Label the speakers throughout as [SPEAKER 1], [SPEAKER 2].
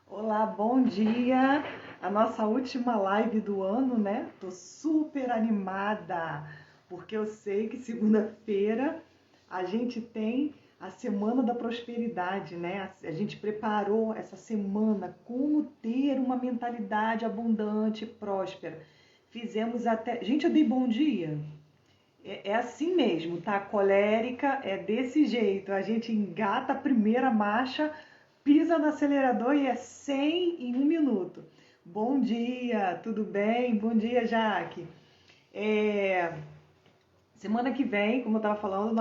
[SPEAKER 1] Olá, bom dia! A nossa última live do ano, né? Tô super animada, porque eu sei que segunda-feira a gente tem a Semana da Prosperidade, né? A gente preparou essa semana como ter uma mentalidade abundante e próspera. Fizemos até. Gente, eu dei bom dia. É assim mesmo, tá? Colérica é desse jeito. A gente engata a primeira marcha, pisa no acelerador e é 100 em 1 minuto. Bom dia, tudo bem? Bom dia, Jaque. É, Semana que vem, como eu estava falando,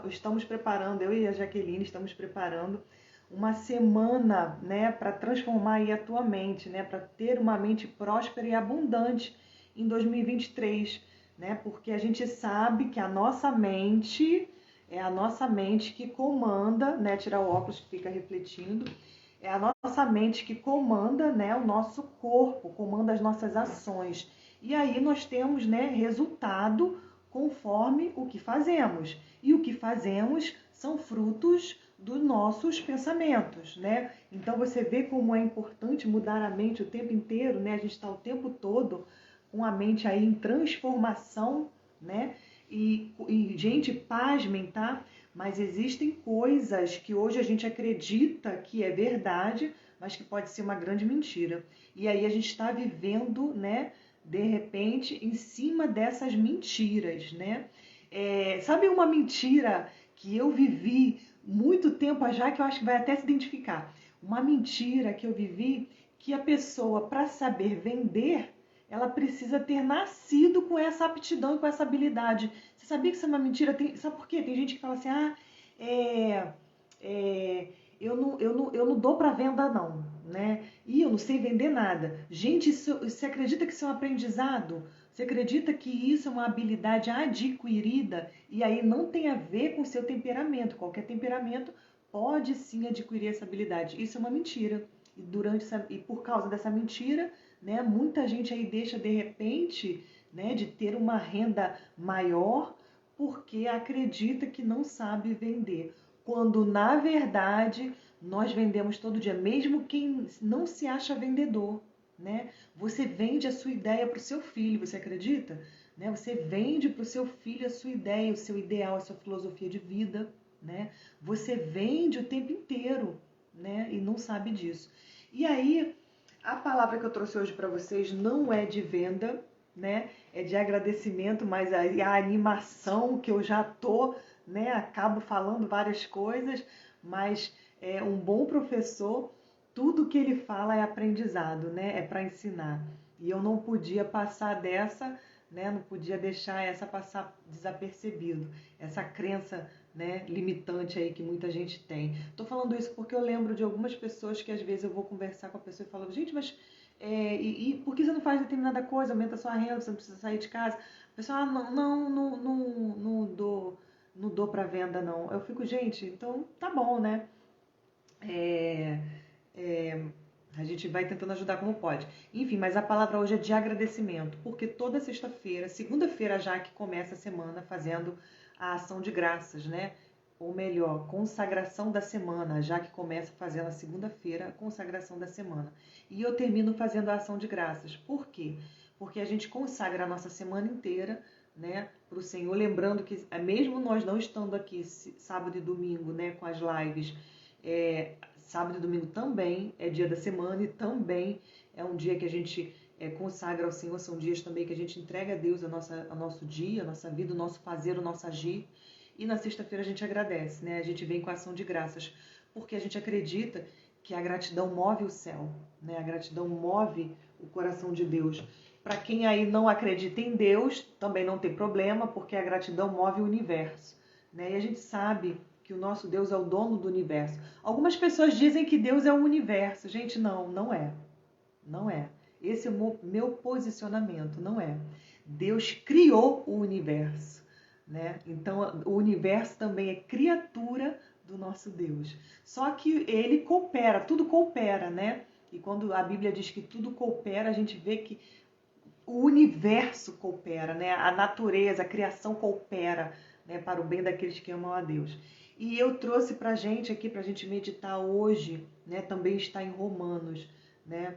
[SPEAKER 1] estamos preparando, eu e a Jaqueline estamos preparando uma semana, né, para transformar aí a tua mente, né, para ter uma mente próspera e abundante em 2023, né? Porque a gente sabe que a nossa mente é a nossa mente que comanda, né, tirar o óculos que fica refletindo, é a nossa mente que comanda, né, o nosso corpo, comanda as nossas ações. E aí nós temos, né, resultado conforme o que fazemos. E o que fazemos são frutos dos nossos pensamentos, né? Então você vê como é importante mudar a mente o tempo inteiro, né? A gente está o tempo todo com a mente aí em transformação, né? Gente, pasmem, tá? Mas existem coisas que hoje a gente acredita que é verdade, mas que pode ser uma grande mentira. E aí a gente está vivendo, né? De repente, em cima dessas mentiras, né? Sabe uma mentira que eu vivi muito tempo já, que eu acho que vai até se identificar? Uma mentira que eu vivi que a pessoa, para saber vender, ela precisa ter nascido com essa aptidão e com essa habilidade. Você sabia que isso é uma mentira? Sabe por quê? Tem gente que fala assim, é, é, eu não dou para venda não, né? E eu não sei vender nada. Gente, você acredita que isso é um aprendizado? Você acredita que isso é uma habilidade adquirida e aí não tem a ver com o seu temperamento? Qualquer temperamento pode sim adquirir essa habilidade. Isso é uma mentira. E por causa dessa mentira, né, muita gente aí deixa de repente, né, de ter uma renda maior porque acredita que não sabe vender, quando na verdade nós vendemos todo dia, mesmo quem não se acha vendedor, né? Você vende a sua ideia para o seu filho, você acredita? Né? Você vende para o seu filho a sua ideia, o seu ideal, a sua filosofia de vida, né? Você vende o tempo inteiro, né? E não sabe disso. E aí, a palavra que eu trouxe hoje para vocês não é de venda, né? É de agradecimento, mas a animação que eu já tô, né? Acabo falando várias coisas, mas é um bom professor, tudo que ele fala é aprendizado, né? É para ensinar. E eu não podia passar dessa, né? Não podia deixar essa passar desapercebido. Essa crença, né, limitante aí que muita gente tem. Tô falando isso porque eu lembro de algumas pessoas que às vezes eu vou conversar com a pessoa e falo, gente, mas por que você não faz determinada coisa? Aumenta a sua renda, você não precisa sair de casa. A pessoa, não dou para venda não. Eu fico, gente, então tá bom, né? É, é, a gente vai tentando ajudar como pode. Enfim, mas a palavra hoje é de agradecimento, porque toda sexta-feira, segunda-feira já que começa a semana fazendo a ação de graças, né? Ou melhor, consagração da semana, já que começa fazendo a segunda-feira, a consagração da semana. E eu termino fazendo a ação de graças. Por quê? Porque a gente consagra a nossa semana inteira, né, para o Senhor, lembrando que mesmo nós não estando aqui sábado e domingo, né, com as lives, sábado e domingo também é dia da semana e também é um dia que a gente consagra ao Senhor, são dias também que a gente entrega a Deus o nosso dia, a nossa vida, o nosso fazer, o nosso agir. E na sexta-feira a gente agradece, né? A gente vem com a ação de graças, porque a gente acredita que a gratidão move o céu, né? A gratidão move o coração de Deus. Para quem aí não acredita em Deus, também não tem problema, porque a gratidão move o universo, né? E a gente sabe que o nosso Deus é o dono do universo. Algumas pessoas dizem que Deus é o universo. Gente, não é. Não é. Esse é o meu posicionamento, não é. Deus criou o universo, né? Então, o universo também é criatura do nosso Deus. Só que ele coopera, tudo coopera, né? E quando a Bíblia diz que tudo coopera, a gente vê que o universo coopera, né? A natureza, a criação coopera, né, para o bem daqueles que amam a Deus. E eu trouxe pra gente aqui, pra gente meditar hoje, né, também está em Romanos, né,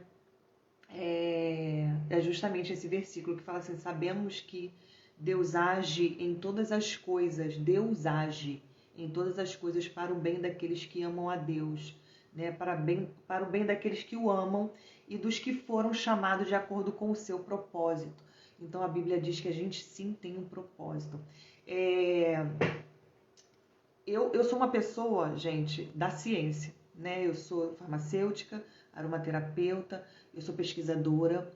[SPEAKER 1] é justamente esse versículo que fala assim, sabemos que Deus age em todas as coisas, Deus age em todas as coisas para o bem daqueles que amam a Deus, né, para o bem daqueles que o amam e dos que foram chamados de acordo com o seu propósito. Então a Bíblia diz que a gente sim tem um propósito. Eu sou uma pessoa, gente, da ciência, né? Eu sou farmacêutica, aromaterapeuta, eu sou pesquisadora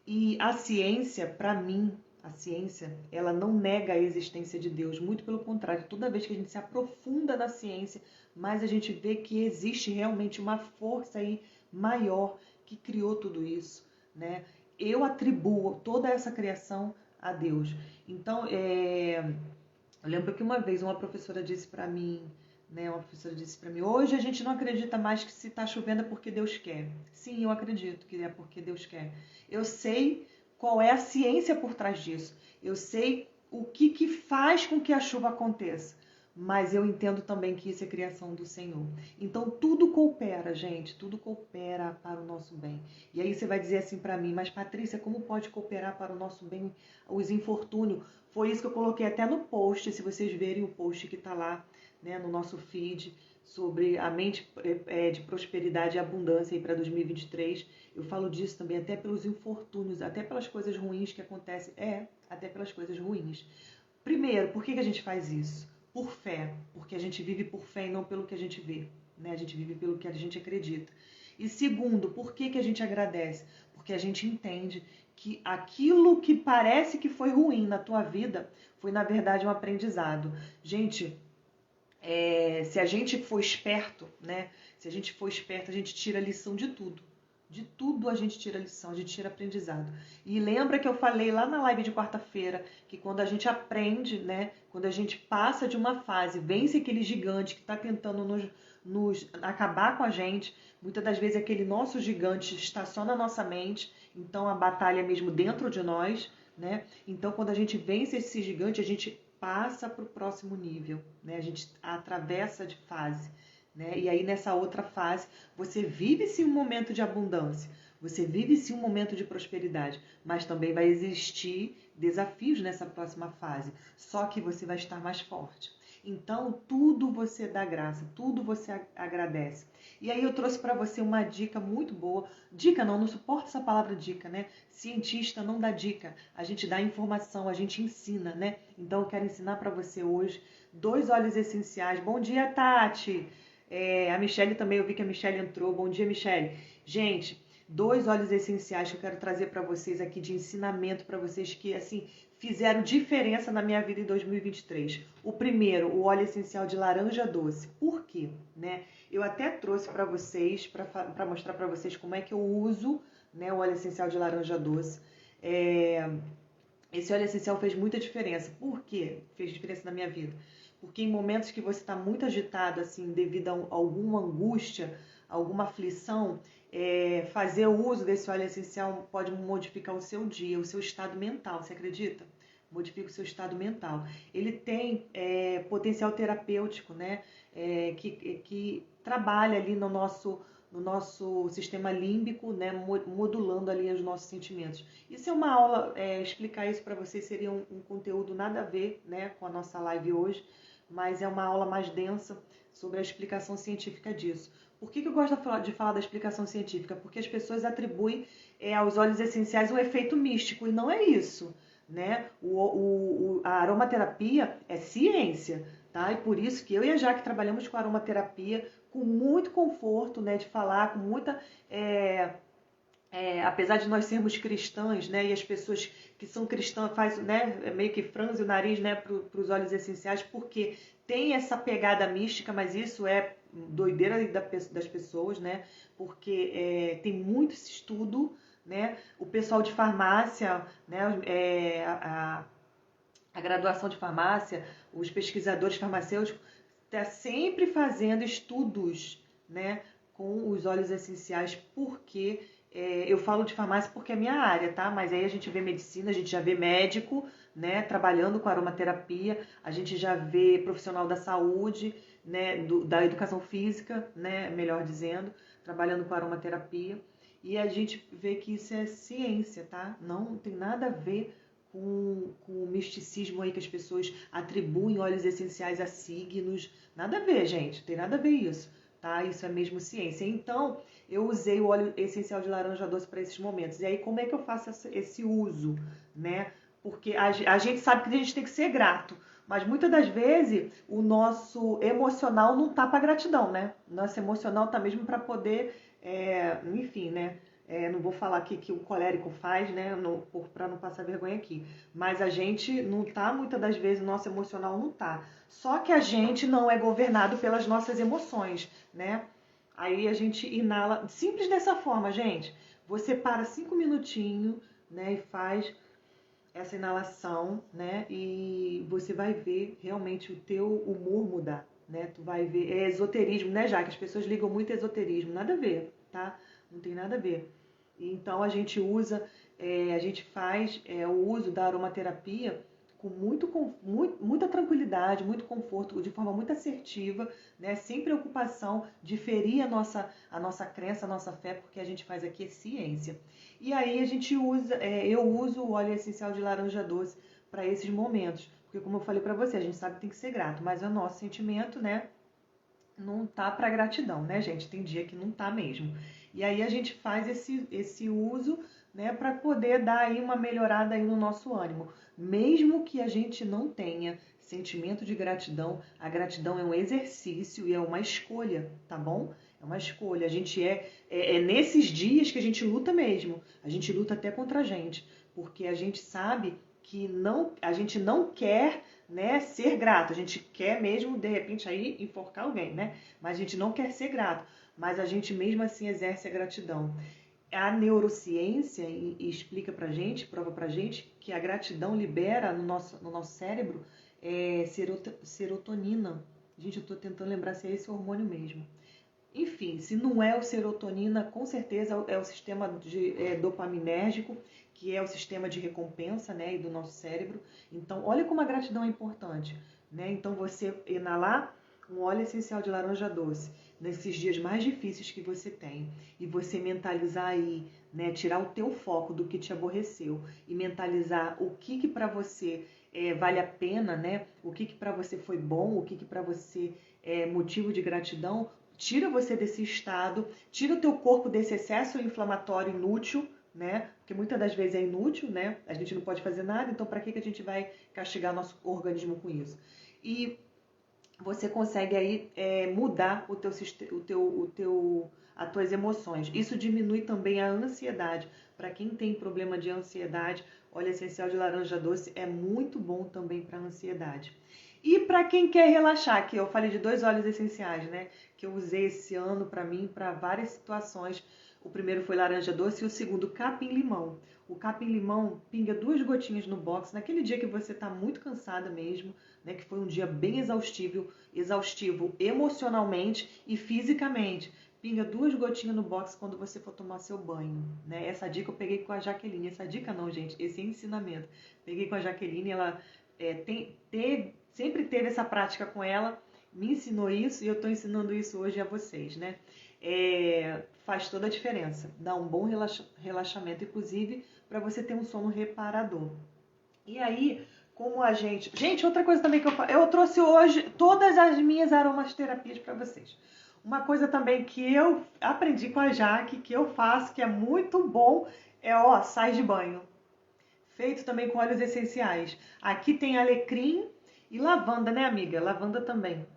[SPEAKER 1] e a ciência, para mim, a ciência, ela não nega a existência de Deus, muito pelo contrário, toda vez que a gente se aprofunda na ciência, mais a gente vê que existe realmente uma força aí maior que criou tudo isso, né? Eu atribuo toda essa criação a Deus. Então, eu lembro que uma vez uma professora disse para mim, né, hoje a gente não acredita mais que se está chovendo é porque Deus quer. Sim, eu acredito que é porque Deus quer. Eu sei qual é a ciência por trás disso. Eu sei o que faz com que a chuva aconteça. Mas eu entendo também que isso é criação do Senhor. Então tudo coopera, gente, tudo coopera para o nosso bem. E aí você vai dizer assim para mim, mas Patrícia, como pode cooperar para o nosso bem os infortúnios? Foi isso que eu coloquei até no post, se vocês verem o post que está lá, né, no nosso feed, sobre a mente de prosperidade e abundância para 2023. Eu falo disso também até pelos infortúnios, até pelas coisas ruins que acontecem. Até pelas coisas ruins. Primeiro, por que a gente faz isso? Por fé, porque a gente vive por fé e não pelo que a gente vê, né? A gente vive pelo que a gente acredita. E segundo, por que a gente agradece? Porque a gente entende que aquilo que parece que foi ruim na tua vida foi, na verdade, um aprendizado. Gente, se a gente for esperto, né? Se a gente for esperto, a gente tira a lição de tudo. De tudo a gente tira lição, a gente tira aprendizado. E lembra que eu falei lá na live de quarta-feira que quando a gente aprende, né? Quando a gente passa de uma fase, vence aquele gigante que está tentando nos acabar com a gente, muitas das vezes aquele nosso gigante estaciona na nossa mente, então a batalha é mesmo dentro de nós, né? Então quando a gente vence esse gigante, a gente passa para o próximo nível, né? A gente atravessa de fase. Né? E aí nessa outra fase, você vive sim um momento de abundância, você vive sim um momento de prosperidade, mas também vai existir desafios nessa próxima fase, só que você vai estar mais forte. Então, tudo você dá graça, tudo você agradece. E aí eu trouxe para você uma dica muito boa. Dica não suporto essa palavra dica, né? Cientista não dá dica, a gente dá informação, a gente ensina, né? Então eu quero ensinar para você hoje 2 óleos essenciais. Bom dia, Tati! A Michelle também, eu vi que a Michelle entrou. Bom dia, Michelle. Gente, 2 óleos essenciais que eu quero trazer para vocês aqui de ensinamento para vocês que, assim, fizeram diferença na minha vida em 2023. O primeiro, o óleo essencial de laranja doce. Por quê? Né? Eu até trouxe para vocês, para mostrar para vocês como é que eu uso, né, o óleo essencial de laranja doce. Esse óleo essencial fez muita diferença. Por quê? Fez diferença na minha vida. Porque em momentos que você está muito agitado, assim, devido a alguma angústia, alguma aflição, fazer o uso desse óleo essencial pode modificar o seu dia, o seu estado mental, você acredita? Modifica o seu estado mental. Ele tem potencial terapêutico, né? Que trabalha ali no nosso sistema límbico, né? Modulando ali os nossos sentimentos. Isso é uma aula, explicar isso para vocês seria um conteúdo nada a ver, né, com a nossa live hoje, mas é uma aula mais densa sobre a explicação científica disso. Por que eu gosto de falar da explicação científica? Porque as pessoas atribuem aos óleos essenciais um efeito místico, e não é isso, né? A aromaterapia é ciência, tá? E por isso que eu e a Jaque trabalhamos com aromaterapia com muito conforto, né, de falar, com muita... apesar de nós sermos cristãs, né, e as pessoas que são cristãs faz, né, meio que franze o nariz, né, para os óleos essenciais, porque tem essa pegada mística, mas isso é doideira das pessoas, né, porque tem muito estudo, né, o pessoal de farmácia, né, a graduação de farmácia, os pesquisadores farmacêuticos, está sempre fazendo estudos, né, com os óleos essenciais, porque eu falo de farmácia porque é minha área, tá? Mas aí a gente vê medicina, a gente já vê médico, né, trabalhando com aromaterapia, a gente já vê profissional da saúde, né, da educação física, né, melhor dizendo, trabalhando com aromaterapia. E a gente vê que isso é ciência, tá? Não tem nada a ver com o misticismo aí que as pessoas atribuem óleos essenciais a signos. Nada a ver, gente, tem nada a ver isso, tá? Isso é mesmo ciência. Então, eu usei o óleo essencial de laranja doce para esses momentos. E aí, como é que eu faço esse uso, né? Porque a gente sabe que a gente tem que ser grato, mas muitas das vezes o nosso emocional não tá para gratidão, né? Nosso emocional tá mesmo para poder, enfim, né? Não vou falar aqui que o colérico faz, né? Para não passar vergonha aqui. Mas a gente não tá, muitas das vezes, o nosso emocional não tá. Só que a gente não é governado pelas nossas emoções, né? Aí a gente inala, simples dessa forma, gente. Você para 5 minutinhos, né, e faz essa inalação, né, e você vai ver realmente o teu humor mudar, né? Tu vai ver, é esoterismo, né, já que as pessoas ligam muito a esoterismo, nada a ver, tá? Não tem nada a ver. Então a gente usa, a gente faz o uso da aromaterapia com muita tranquilidade, muito conforto, de forma muito assertiva, né? Sem preocupação de ferir a nossa crença, a nossa fé, porque a gente faz aqui é ciência. E aí a gente usa, eu uso o óleo essencial de laranja doce para esses momentos, porque como eu falei para você, a gente sabe que tem que ser grato, mas é o nosso sentimento, né? Não tá para gratidão, né, gente? Tem dia que não tá mesmo. E aí a gente faz esse uso, né, para poder dar aí uma melhorada aí no nosso ânimo. Mesmo que a gente não tenha sentimento de gratidão, a gratidão é um exercício e é uma escolha, tá bom? É uma escolha. A gente é nesses dias que a gente luta mesmo. A gente luta até contra a gente, porque a gente sabe que a gente não quer, né, ser grato. A gente quer mesmo, de repente, aí enforcar alguém, né? Mas a gente não quer ser grato. Mas a gente mesmo assim exerce a gratidão. A neurociência explica pra gente, prova pra gente, que a gratidão libera no nosso cérebro serotonina. Gente, eu tô tentando lembrar se é esse hormônio mesmo. Enfim, se não é o serotonina, com certeza é o sistema dopaminérgico, que é o sistema de recompensa, né, e do nosso cérebro. Então, olha como a gratidão é importante, né? Então, você inalar um óleo essencial de laranja doce nesses dias mais difíceis que você tem e você mentalizar aí, né, tirar o teu foco do que te aborreceu e mentalizar o que para você vale a pena, né? O que para você foi bom, o que para você é motivo de gratidão. Tira você desse estado, tira o teu corpo desse excesso inflamatório inútil, né? Porque muitas das vezes é inútil, né? A gente não pode fazer nada, então para que a gente vai castigar nosso organismo com isso? E você consegue aí mudar as tuas emoções. Isso diminui também a ansiedade. Para quem tem problema de ansiedade, óleo essencial de laranja doce é muito bom também para ansiedade. E para quem quer relaxar, que eu falei de 2 óleos essenciais, né? Que eu usei esse ano para mim, para várias situações. O primeiro foi laranja doce e o segundo capim-limão. O capim-limão pinga 2 gotinhas no box, naquele dia que você está muito cansada mesmo, né? Que foi um dia bem exaustivo emocionalmente e fisicamente. Pinga 2 gotinhas no box quando você for tomar seu banho, né? Essa dica eu peguei com a Jaqueline. Essa dica não, gente, esse ensinamento. Peguei com a Jaqueline, ela sempre teve essa prática com ela, me ensinou isso e eu estou ensinando isso hoje a vocês, né? Faz toda a diferença, dá um bom relaxamento, inclusive para você ter um sono reparador. E aí, como a gente... Gente, outra coisa também que eu trouxe hoje todas as minhas aromaterapias para vocês. Uma coisa também que eu aprendi com a Jaque, que eu faço, que é muito bom, sais de banho. Feito também com óleos essenciais. Aqui tem alecrim e lavanda, né, amiga? Lavanda também.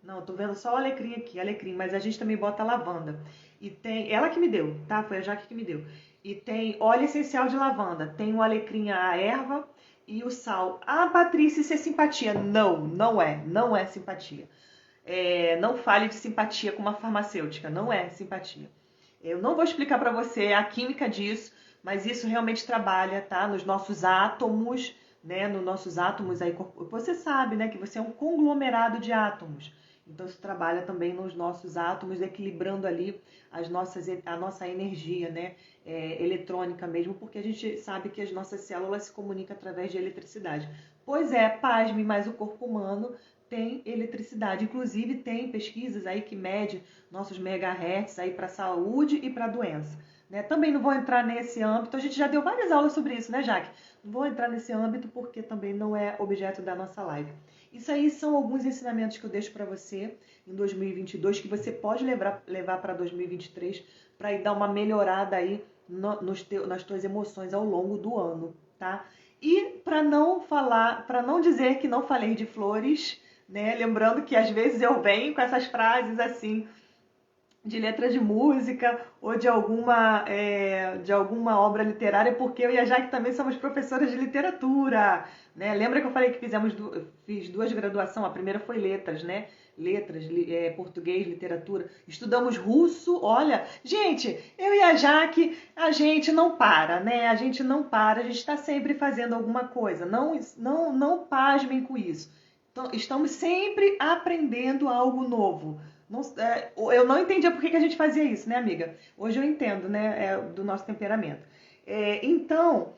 [SPEAKER 1] Não, eu tô vendo só o alecrim aqui, alecrim, mas a gente também bota lavanda. E tem, ela que me deu, tá? Foi a Jaque que me deu. E tem óleo essencial de lavanda, tem o alecrim, a erva e o sal. Ah, Patrícia, isso é simpatia. Não, não é simpatia. Não fale de simpatia com uma farmacêutica, não é simpatia. Eu não vou explicar para você a química disso, mas isso realmente trabalha, tá? Nos nossos átomos, né? Nos nossos átomos aí, você sabe, né? Que você é um conglomerado de átomos. Então isso trabalha também nos nossos átomos, equilibrando ali a nossa energia, né? Eletrônica mesmo, porque a gente sabe que as nossas células se comunicam através de eletricidade. Pois é, pasme, mas o corpo humano tem eletricidade. Inclusive tem pesquisas aí que medem nossos megahertz aí para a saúde e para a doença. Né? Também não vou entrar nesse âmbito, a gente já deu várias aulas sobre isso, né, Jaque? Não vou entrar nesse âmbito porque também não é objeto da nossa live. Isso aí são alguns ensinamentos que eu deixo para você em 2022, que você pode levar para 2023 para ir dar uma melhorada aí nas tuas emoções ao longo do ano, tá? E para não dizer que não falei de flores, né? Lembrando que às vezes eu venho com essas frases assim de letra de música ou de alguma obra literária, porque eu e a Jaque também somos professoras de literatura, né? Lembra que eu falei que fiz 2 graduações? A primeira foi letras, né? Letras, português, literatura. Estudamos russo, olha, gente, eu e a Jaque, a gente não para, né? A gente não para, a gente está sempre fazendo alguma coisa. Não pasmem com isso. Então, estamos sempre aprendendo algo novo. Eu não entendia por que a gente fazia isso, né, amiga? Hoje eu entendo, né, do nosso temperamento. Então,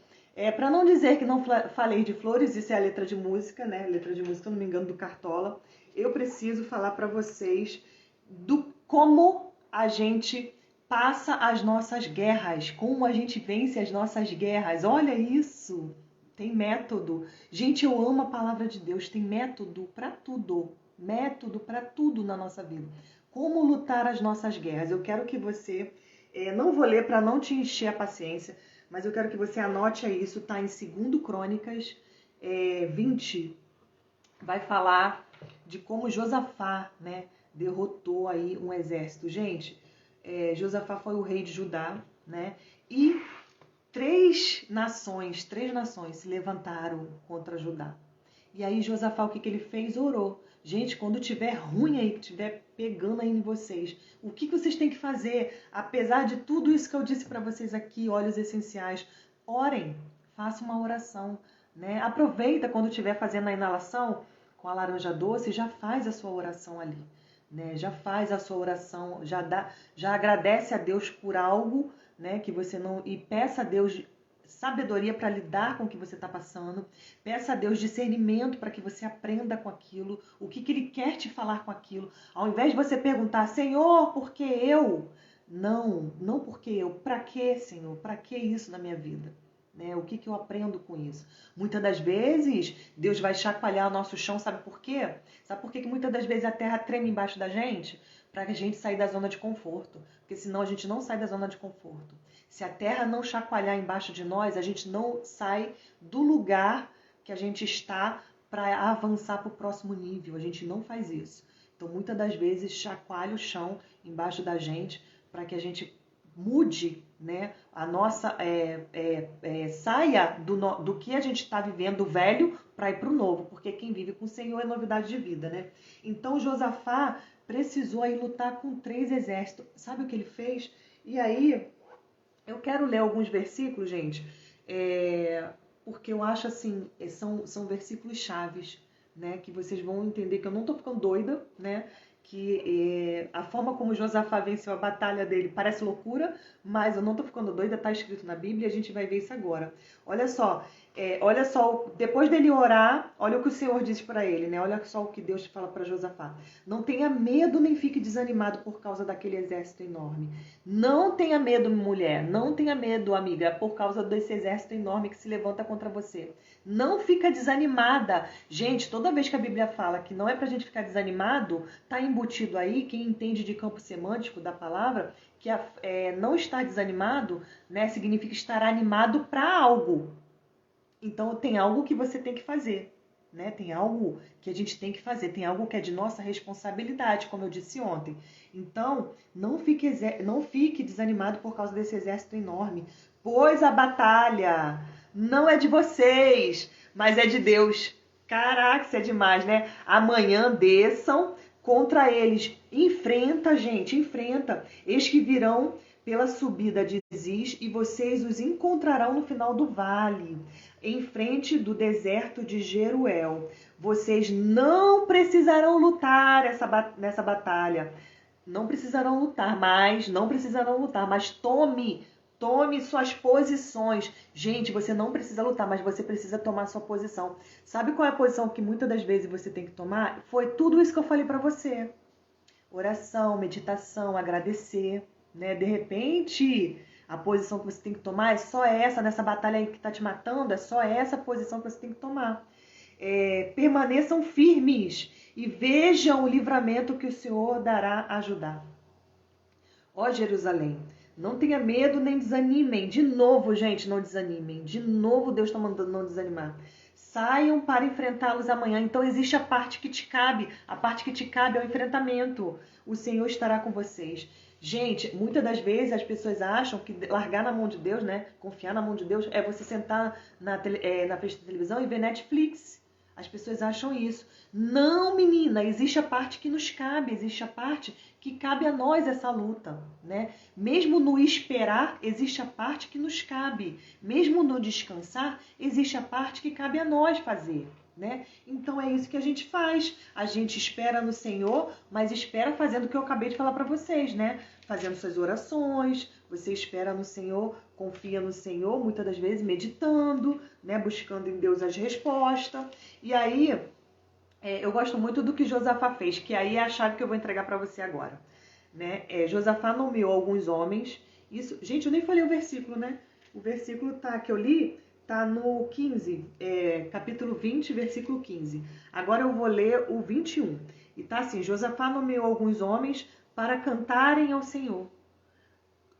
[SPEAKER 1] para não dizer que não falei de flores, isso é a letra de música, né? Letra de música, se eu não me engano, do Cartola. Eu preciso falar para vocês do como a gente passa as nossas guerras, como a gente vence as nossas guerras. Olha isso! Tem método. Gente, eu amo a palavra de Deus. Tem método para tudo. Método para tudo na nossa vida. Como lutar as nossas guerras. Eu quero que você... não vou ler para não te encher a paciência, mas eu quero que você anote isso. Está em 2 Crônicas 20. Vai falar de como Josafá, né, derrotou aí um exército. Gente, Josafá foi o rei de Judá, né? E 3 nações se levantaram contra Judá. E aí Josafá, o que ele fez? Orou. Gente, quando tiver ruim aí, que tiver pegando aí em vocês, o que vocês têm que fazer? Apesar de tudo isso que eu disse para vocês aqui, óleos essenciais, orem, faça uma oração, né? Aproveita quando estiver fazendo a inalação com a laranja doce, já faz a sua oração ali, né? Já faz a sua oração, já agradece a Deus por algo, né, que você não... E peça a Deus sabedoria para lidar com o que você está passando. Peça a Deus discernimento para que você aprenda com aquilo, o que Ele quer te falar com aquilo. Ao invés de você perguntar, Senhor, por que eu? Não porque eu. Para que, Senhor? Para que isso na minha vida? Né? O que eu aprendo com isso? Muitas das vezes, Deus vai chacoalhar o nosso chão, sabe por quê? Sabe por que muitas das vezes a terra treme embaixo da gente? Para que a gente sair da zona de conforto. Porque senão a gente não sai da zona de conforto. Se a terra não chacoalhar embaixo de nós, a gente não sai do lugar que a gente está para avançar para o próximo nível. A gente não faz isso. Então, muitas das vezes, chacoalha o chão embaixo da gente para que a gente mude, né, a nossa saia do que a gente está vivendo, do velho, para ir para o novo. Porque quem vive com o Senhor é novidade de vida, né? Então, Josafá precisou aí lutar com 3 exércitos. Sabe o que ele fez? E aí... Eu quero ler alguns versículos, gente, porque eu acho assim, são versículos chaves, né? Que vocês vão entender que eu não estou ficando doida, né? Que a forma como Josafá venceu a batalha dele parece loucura, mas eu não estou ficando doida, está escrito na Bíblia e a gente vai ver isso agora. Olha só, depois dele orar, olha o que o Senhor disse para ele, né? Olha só o que Deus fala para Josafá. Não tenha medo nem fique desanimado por causa daquele exército enorme. Não tenha medo, mulher, não tenha medo, amiga, por causa desse exército enorme que se levanta contra você. Não fica desanimada. Gente, toda vez que a Bíblia fala que não é pra gente ficar desanimado, tá embutido aí, quem entende de campo semântico da palavra, que não estar desanimado, né, significa estar animado para algo. Então tem algo que você tem que fazer, né? Tem algo que a gente tem que fazer, tem algo que é de nossa responsabilidade, como eu disse ontem. Então, não fique desanimado por causa desse exército enorme, pois a batalha não é de vocês, mas é de Deus. Caraca, isso é demais, né? Amanhã desçam contra eles. Enfrenta, gente, enfrenta. Eles que virão pela subida de Ziz e vocês os encontrarão no final do vale, em frente do deserto de Jeruel. Vocês não precisarão lutar nessa batalha. Não precisarão lutar, mas tome suas posições. Gente, você não precisa lutar, mas você precisa tomar sua posição. Sabe qual é a posição que muitas das vezes você tem que tomar? Foi tudo isso que eu falei para você. Oração, meditação, agradecer, né? De repente, a posição que você tem que tomar é só essa, nessa batalha aí que tá te matando, é só essa posição que você tem que tomar. Permaneçam firmes e vejam o livramento que o Senhor dará a ajudar. Ó Jerusalém, não tenha medo nem desanimem. De novo, gente, não desanimem. De novo, Deus está mandando não desanimar. Saiam para enfrentá-los amanhã. Então existe a parte que te cabe. A parte que te cabe é o enfrentamento. O Senhor estará com vocês. Gente, muitas das vezes as pessoas acham que largar na mão de Deus, né? Confiar na mão de Deus é você sentar na frente da televisão e ver Netflix. As pessoas acham isso. Não, menina, existe a parte que nos cabe, existe a parte que cabe a nós essa luta, né? Mesmo no esperar, existe a parte que nos cabe. Mesmo no descansar, existe a parte que cabe a nós fazer, né? Então é isso que a gente faz. A gente espera no Senhor, mas espera fazendo o que eu acabei de falar para vocês, né? Fazendo suas orações, você espera no Senhor, confia no Senhor, muitas das vezes meditando, né? Buscando em Deus as respostas. E aí, eu gosto muito do que Josafá fez, que aí é a chave que eu vou entregar para você agora, né? Josafá nomeou alguns homens. Isso, gente, eu nem falei o versículo, né? O versículo que eu li tá no 15, capítulo 20, versículo 15. Agora eu vou ler o 21. E tá assim: Josafá nomeou alguns homens para cantarem ao Senhor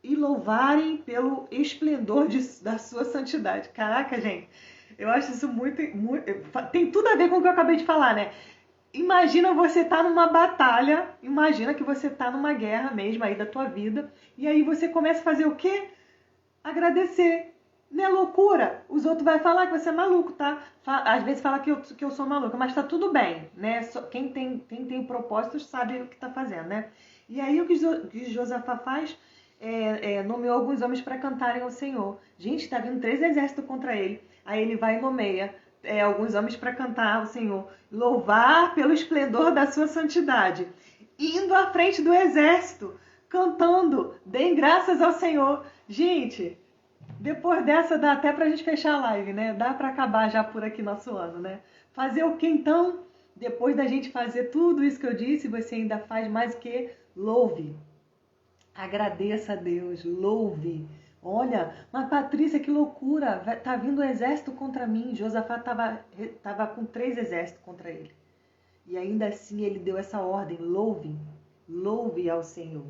[SPEAKER 1] e louvarem pelo esplendor da sua santidade. Caraca, gente, eu acho isso muito... Tem tudo a ver com o que eu acabei de falar, né? Imagina você tá numa batalha, imagina que você tá numa guerra mesmo aí da tua vida, e aí você começa a fazer o quê? Agradecer. Não é loucura? Os outros vão falar que você é maluco, tá? Às vezes fala que eu sou maluca, mas tá tudo bem, né? Quem tem propósitos sabe o que tá fazendo, né? E aí o que Josafá faz? Nomeou alguns homens para cantarem ao Senhor. Gente, tá vindo 3 exércitos contra ele. Aí ele vai e nomeia alguns homens para cantar ao Senhor. Louvar pelo esplendor da sua santidade. Indo à frente do exército, cantando, deem graças ao Senhor. Gente, depois dessa dá até pra gente fechar a live, né? Dá pra acabar já por aqui nosso ano, né? Fazer o que então? Depois da gente fazer tudo isso que eu disse, você ainda faz mais o que? Louve. Agradeça a Deus, louve. Olha, mas Patrícia, que loucura, tá vindo um exército contra mim. Josafá tava com 3 exércitos contra ele. E ainda assim ele deu essa ordem: louve, louve ao Senhor.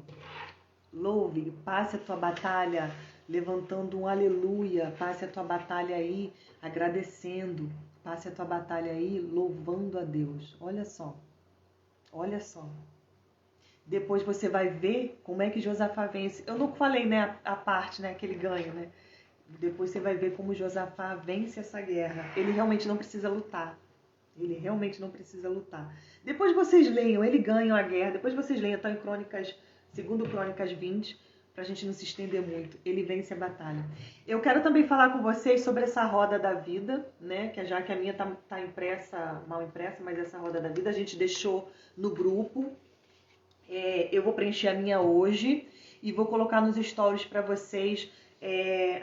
[SPEAKER 1] Louve, passe a tua batalha levantando um aleluia, passe a tua batalha aí agradecendo, passe a tua batalha aí louvando a Deus. Olha só, olha só. Depois você vai ver como é que Josafá vence. Eu não falei, né, a parte, né, que ele ganha, né? Depois você vai ver como Josafá vence essa guerra. Ele realmente não precisa lutar. Ele realmente não precisa lutar. Depois vocês leiam, ele ganha a guerra. Depois vocês leiam, tá em Crônicas, 2 Crônicas 20, pra gente não se estender muito. Ele vence a batalha. Eu quero também falar com vocês sobre essa roda da vida, né? Que já que a minha tá impressa, mal impressa, mas essa roda da vida a gente deixou no grupo. Eu vou preencher a minha hoje e vou colocar nos stories para vocês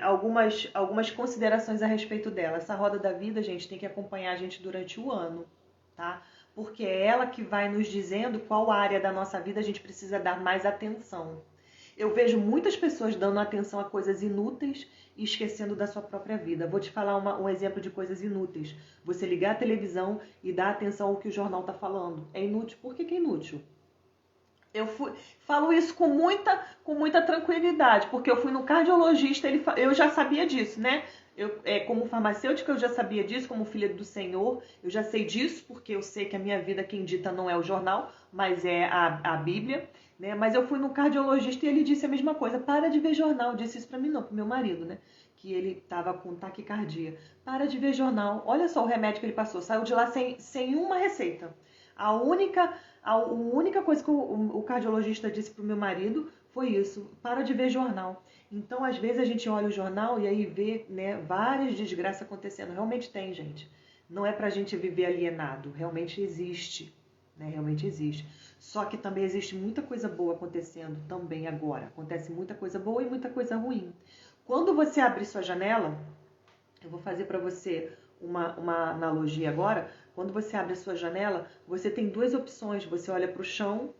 [SPEAKER 1] algumas considerações a respeito dela. Essa roda da vida, gente, tem que acompanhar a gente durante o ano, tá? Porque é ela que vai nos dizendo qual área da nossa vida a gente precisa dar mais atenção. Eu vejo muitas pessoas dando atenção a coisas inúteis e esquecendo da sua própria vida. Vou te falar um exemplo de coisas inúteis. Você ligar a televisão e dar atenção ao que o jornal está falando. É inútil. Por que é inútil? Falo isso com muita tranquilidade, porque eu fui no cardiologista, eu já sabia disso, né? Como farmacêutica, eu já sabia disso, como filha do Senhor, eu já sei disso, porque eu sei que a minha vida quem dita não é o jornal, mas é a Bíblia, né? Mas eu fui no cardiologista e ele disse a mesma coisa: para de ver jornal. Disse isso pra mim, não, pro meu marido, né? Que ele tava com taquicardia. Para de ver jornal. Olha só o remédio que ele passou, saiu de lá sem uma receita. A única coisa que o cardiologista disse pro meu marido foi isso: para de ver jornal. Então, às vezes, a gente olha o jornal e aí vê, né, várias desgraças acontecendo. Realmente tem, gente. Não é para a gente viver alienado, realmente existe, né? Realmente existe. Só que também existe muita coisa boa acontecendo também agora. Acontece muita coisa boa e muita coisa ruim. Quando você abrir sua janela, eu vou fazer para você uma analogia agora. Quando você abre a sua janela, você tem duas opções. Você olha para o chão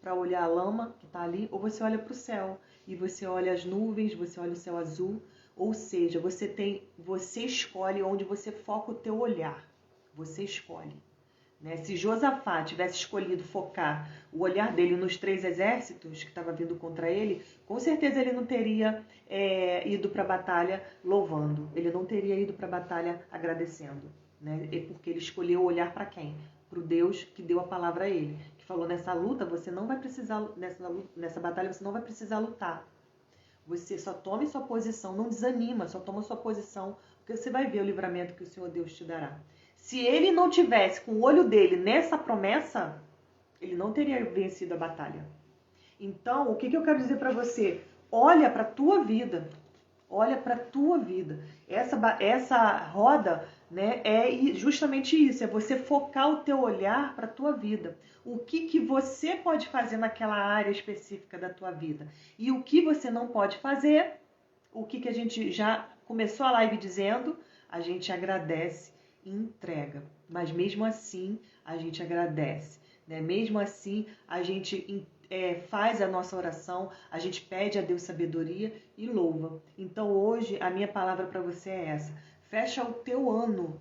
[SPEAKER 1] para olhar a lama que está ali, ou você olha para o céu e você olha as nuvens, você olha o céu azul. Ou seja, você escolhe onde você foca o teu olhar. Você escolhe. Né? Se Josafá tivesse escolhido focar o olhar dele nos 3 exércitos que estavam vindo contra ele, com certeza ele não teria ido para a batalha louvando. Ele não teria ido para a batalha agradecendo. Né? Porque ele escolheu olhar para quem? Para o Deus que deu a palavra a ele. Que falou, nessa luta você não vai precisar, nessa batalha você não vai precisar lutar. Você só tome sua posição, não desanima, só toma sua posição, porque você vai ver o livramento que o Senhor Deus te dará. Se ele não tivesse com o olho dele nessa promessa, ele não teria vencido a batalha. Então, o que eu quero dizer para você? Olha para a tua vida. Olha para a tua vida. Essa roda, né, é justamente isso. É você focar o teu olhar para a tua vida. O que você pode fazer naquela área específica da tua vida. E o que você não pode fazer. O que a gente já começou a live dizendo. A gente agradece e entrega. Mas mesmo assim, a gente agradece. Né? Mesmo assim, a gente faz a nossa oração, a gente pede a Deus sabedoria e louva. Então hoje a minha palavra para você é essa. Fecha o teu ano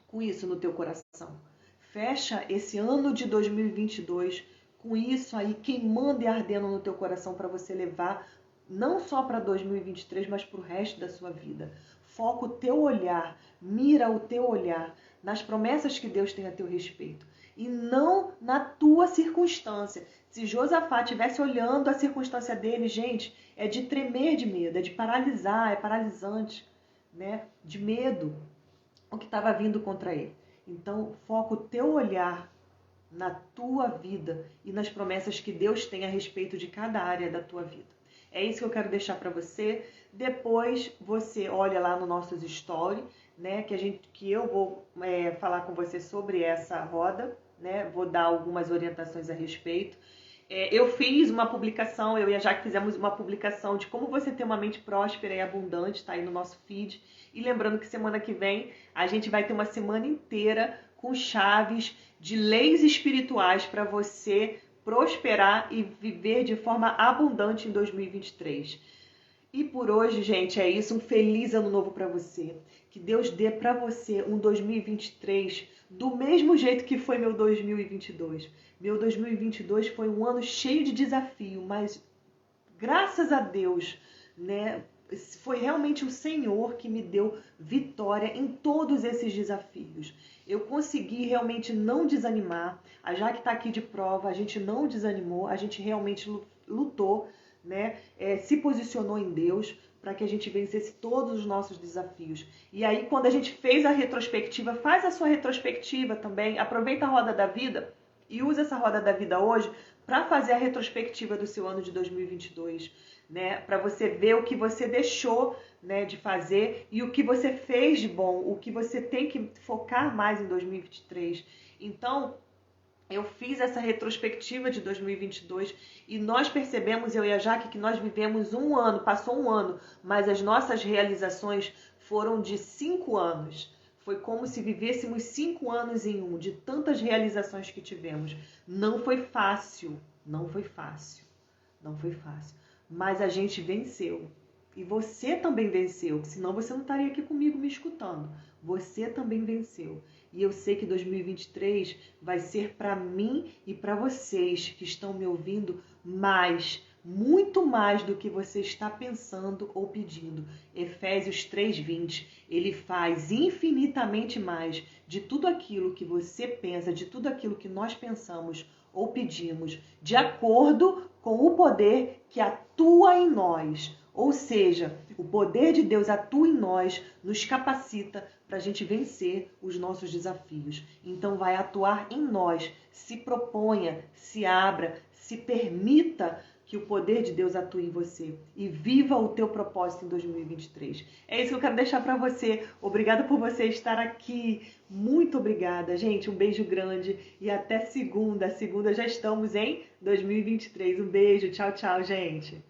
[SPEAKER 1] com isso no teu coração. Fecha esse ano de 2022 com isso aí queimando e ardendo no teu coração para você levar não só para 2023, mas para o resto da sua vida. Foca o teu olhar, mira o teu olhar nas promessas que Deus tem a teu respeito. E não na tua circunstância. Se Josafá estivesse olhando a circunstância dele, gente, é de tremer de medo, é de paralisar, é paralisante, né? De medo o que estava vindo contra ele. Então, foca o teu olhar na tua vida e nas promessas que Deus tem a respeito de cada área da tua vida. É isso que eu quero deixar para você. Depois você olha lá no nossos stories, né? Que eu vou falar com você sobre essa roda, né? Vou dar algumas orientações a respeito. Eu fiz uma publicação, eu e a Jaque fizemos uma publicação de como você ter uma mente próspera e abundante, tá aí no nosso feed. E lembrando que semana que vem a gente vai ter uma semana inteira com chaves de leis espirituais para você prosperar e viver de forma abundante em 2023. E por hoje, gente, é isso. Um feliz ano novo para você. Que Deus dê para você um 2023 do mesmo jeito que foi meu 2022. Meu 2022 foi um ano cheio de desafio, mas graças a Deus, né, foi realmente o Senhor que me deu vitória em todos esses desafios. Eu consegui realmente não desanimar. A Jaque está aqui de prova, a gente não desanimou, a gente realmente lutou, né? Se posicionou em Deus para que a gente vencesse todos os nossos desafios. E aí, quando a gente fez a retrospectiva, faz a sua retrospectiva também, aproveita a roda da vida e usa essa roda da vida hoje para fazer a retrospectiva do seu ano de 2022, né? Para você ver o que você deixou, né, de fazer e o que você fez de bom, o que você tem que focar mais em 2023. Então, eu fiz essa retrospectiva de 2022 e nós percebemos, eu e a Jaque, que nós vivemos um ano, passou um ano, mas as nossas realizações foram de 5 anos. Foi como se vivêssemos 5 anos em um, de tantas realizações que tivemos. Não foi fácil, não foi fácil, não foi fácil. Mas a gente venceu. E você também venceu, senão você não estaria aqui comigo me escutando. Você também venceu. E eu sei que 2023 vai ser para mim e para vocês que estão me ouvindo mais, muito mais do que você está pensando ou pedindo. Efésios 3:20, ele faz infinitamente mais de tudo aquilo que você pensa, de tudo aquilo que nós pensamos ou pedimos, de acordo com o poder que atua em nós. Ou seja, o poder de Deus atua em nós, nos capacita para a gente vencer os nossos desafios. Então vai atuar em nós. Se proponha, se abra, se permita que o poder de Deus atue em você e viva o teu propósito em 2023. É isso que eu quero deixar para você. Obrigada por você estar aqui. Muito obrigada, gente. Um beijo grande e até segunda. Segunda já estamos em 2023. Um beijo. Tchau, tchau, gente.